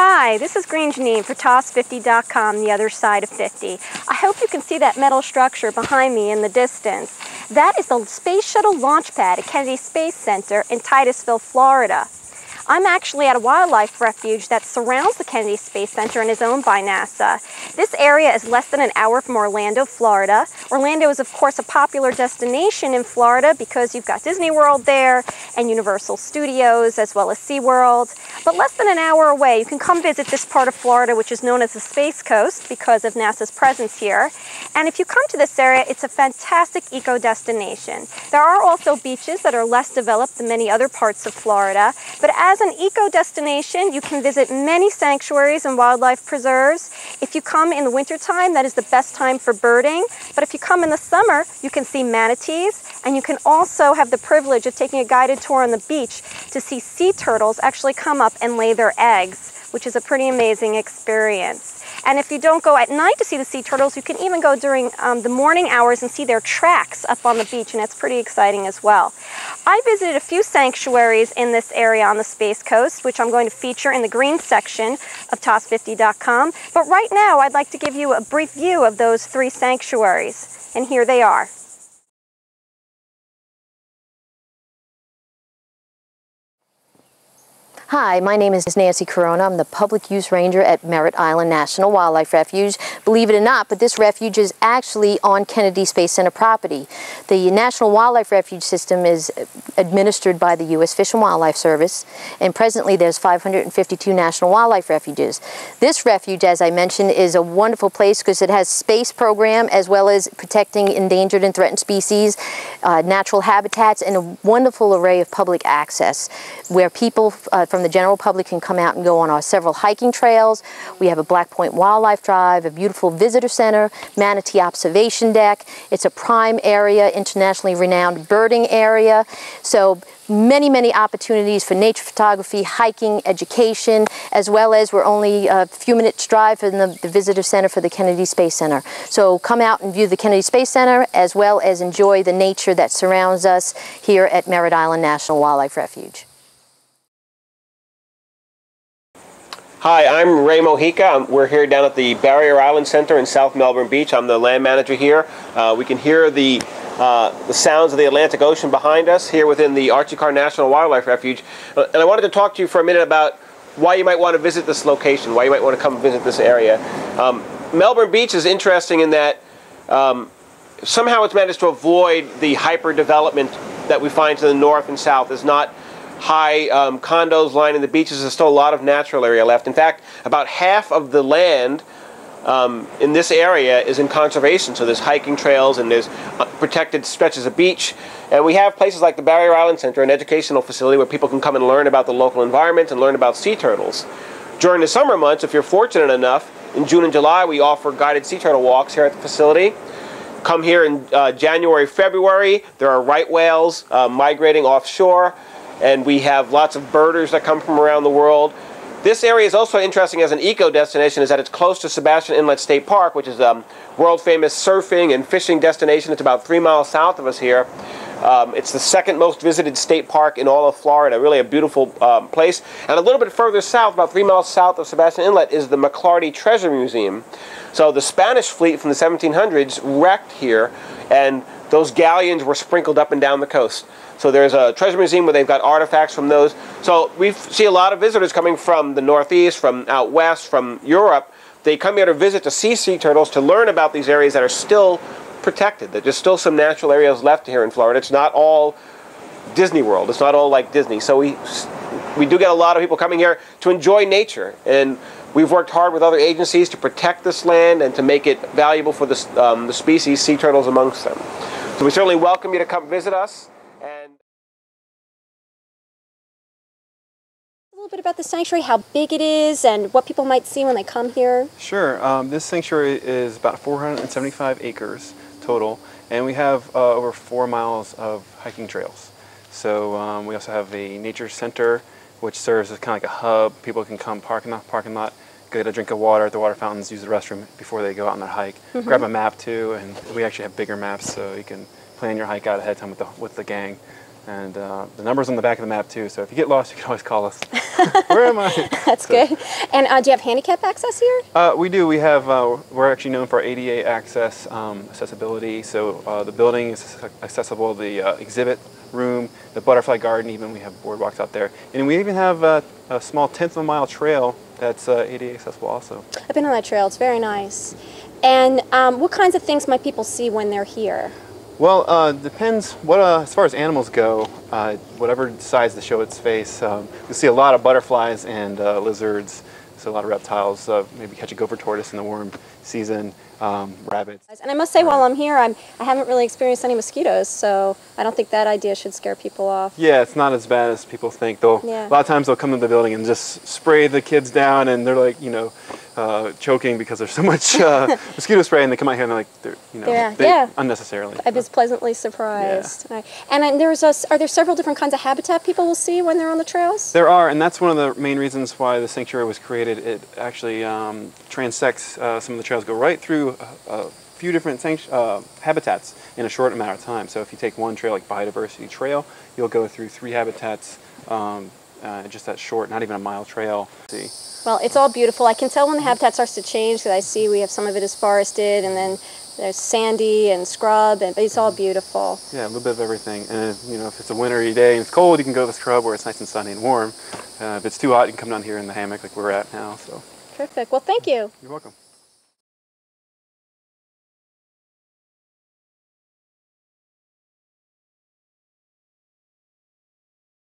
Hi, this is Green Jenine for TOS50.com, the other side of 50. I hope you can see that metal structure behind me in the distance. That is the Space Shuttle launch pad at Kennedy Space Center in Titusville, Florida. I'm actually at a wildlife refuge that surrounds the Kennedy Space Center and is owned by NASA. This area is less than an hour from Orlando, Florida. Orlando is, of course, a popular destination in Florida because you've got Disney World there and Universal Studios as well as SeaWorld. But less than an hour away, you can come visit this part of Florida, which is known as the Space Coast because of NASA's presence here. And if you come to this area, it's a fantastic eco destination. There are also beaches that are less developed than many other parts of Florida, but as an eco destination, you can visit many sanctuaries and wildlife preserves. If you come in the wintertime, that is the best time for birding. But if you come in the summer, you can see manatees, and you can also have the privilege of taking a guided tour on the beach to see sea turtles actually come up and lay their eggs, which is a pretty amazing experience. And if you don't go at night to see the sea turtles, you can even go during the morning hours and see their tracks up on the beach, and that's pretty exciting as well. I visited a few sanctuaries in this area on the Space Coast, which I'm going to feature in the green section of TOS50.com. But right now, I'd like to give you a brief view of those 3 sanctuaries, and here they are. Hi, my name is Nancy Corona. I'm the Public Use Ranger at Merritt Island National Wildlife Refuge. Believe it or not, but this refuge is actually on Kennedy Space Center property. The National Wildlife Refuge system is administered by the U.S. Fish and Wildlife Service, and presently there's 552 National Wildlife Refuges. This refuge, as I mentioned, is a wonderful place because it has space program as well as protecting endangered and threatened species, natural habitats, and a wonderful array of public access where people from the general public can come out and go on our several hiking trails. We have a Black Point Wildlife Drive, a beautiful visitor center, manatee observation deck. It's a prime area, internationally renowned birding area. So many opportunities for nature photography, hiking, education, as well as we're only a few minutes drive from the visitor center for the Kennedy Space Center. So come out and view the Kennedy Space Center as well as enjoy the nature that surrounds us here at Merritt Island National Wildlife Refuge. Hi, I'm Ray Mojica. We're here down at the Barrier Island Center in South Melbourne Beach. I'm the land manager here. We can hear the sounds of the Atlantic Ocean behind us here within the Archie Carr National Wildlife Refuge. And I wanted to talk to you for a minute about why you might want to visit this location, why you might want to come visit this area. Melbourne Beach is interesting in that somehow it's managed to avoid the hyper-development that we find to the north and south. There's not high condos lining the beaches. There's still a lot of natural area left. In fact, about half of the land in this area is in conservation. So there's hiking trails and there's protected stretches of beach. And we have places like the Barrier Island Center, an educational facility where people can come and learn about the local environment and learn about sea turtles. During the summer months, if you're fortunate enough, in June and July we offer guided sea turtle walks here at the facility. Come here in January, February. There are right whales migrating offshore. And we have lots of birders that come from around the world. This area is also interesting as an eco destination, is that it's close to Sebastian Inlet State Park, which is a world famous surfing and fishing destination. It's about 3 miles south of us here. It's the second most visited state park in all of Florida, really a beautiful place. And a little bit further south, about 3 miles south of Sebastian Inlet, is the McClarty Treasure Museum. So the Spanish fleet from the 1700s wrecked here, and those galleons were sprinkled up and down the coast. So there's a treasure museum where they've got artifacts from those. So we see a lot of visitors coming from the Northeast, from out west, from Europe. They come here to visit to see sea turtles, to learn about these areas that are still protected. There's still some natural areas left here in Florida. It's not all Disney World. It's not all like Disney. So we do get a lot of people coming here to enjoy nature. And we've worked hard with other agencies to protect this land and to make it valuable for the species, sea turtles amongst them. So we certainly welcome you to come visit us. And A little bit about the sanctuary, how big it is, and what people might see when they come here. Sure. This sanctuary is about 475 acres total, and we have over 4 miles of hiking trails. So we also have a nature center, which serves as kind of like a hub. People can come park in the parking lot, get a drink of water at the water fountains, use the restroom before they go out on their hike. Grab a map too, and we actually have bigger maps so you can plan your hike out ahead of time with the gang. And the number's on the back of the map too, so if you get lost, you can always call us. Where am I? That's good. And do you have handicap access here? We do. We have. We're actually known for our ADA access, accessibility. So the building is accessible. The exhibit room, the butterfly garden. Even we have boardwalks out there, and we even have a small 1/10 of a mile trail that's ADA accessible also. I've been on that trail. It's very nice. And what kinds of things might people see when they're here? Well, depends what as far as animals go. Whatever decides to show its face, you'll see a lot of butterflies and lizards. So a lot of reptiles. Maybe catch a gopher tortoise in the warm season. Rabbits. And I must say, while I'm here, I haven't really experienced any mosquitoes, so I don't think that idea should scare people off. Yeah, it's not as bad as people think. A lot of times they'll come to the building and just spray the kids down, and they're like, choking because there's so much mosquito spray, and they come out here and they're like, unnecessarily. I was pleasantly surprised. Yeah. And are there several different kinds of habitat people will see when they're on the trails? There are, and that's one of the main reasons why the sanctuary was created. It actually transects some of the trails, go right through a few different habitats in a short amount of time. So if you take one trail like Biodiversity Trail, you'll go through 3 habitats, just that short, not even a mile trail. Well, it's all beautiful. I can tell when the habitat starts to change because I see we have some of it is forested, and then there's sandy and scrub, and it's all beautiful. Yeah, a little bit of everything. And if it's a wintry day and it's cold, you can go to the scrub where it's nice and sunny and warm. If it's too hot, you can come down here in the hammock like we're at now. So. Terrific. Well, thank you. You're welcome.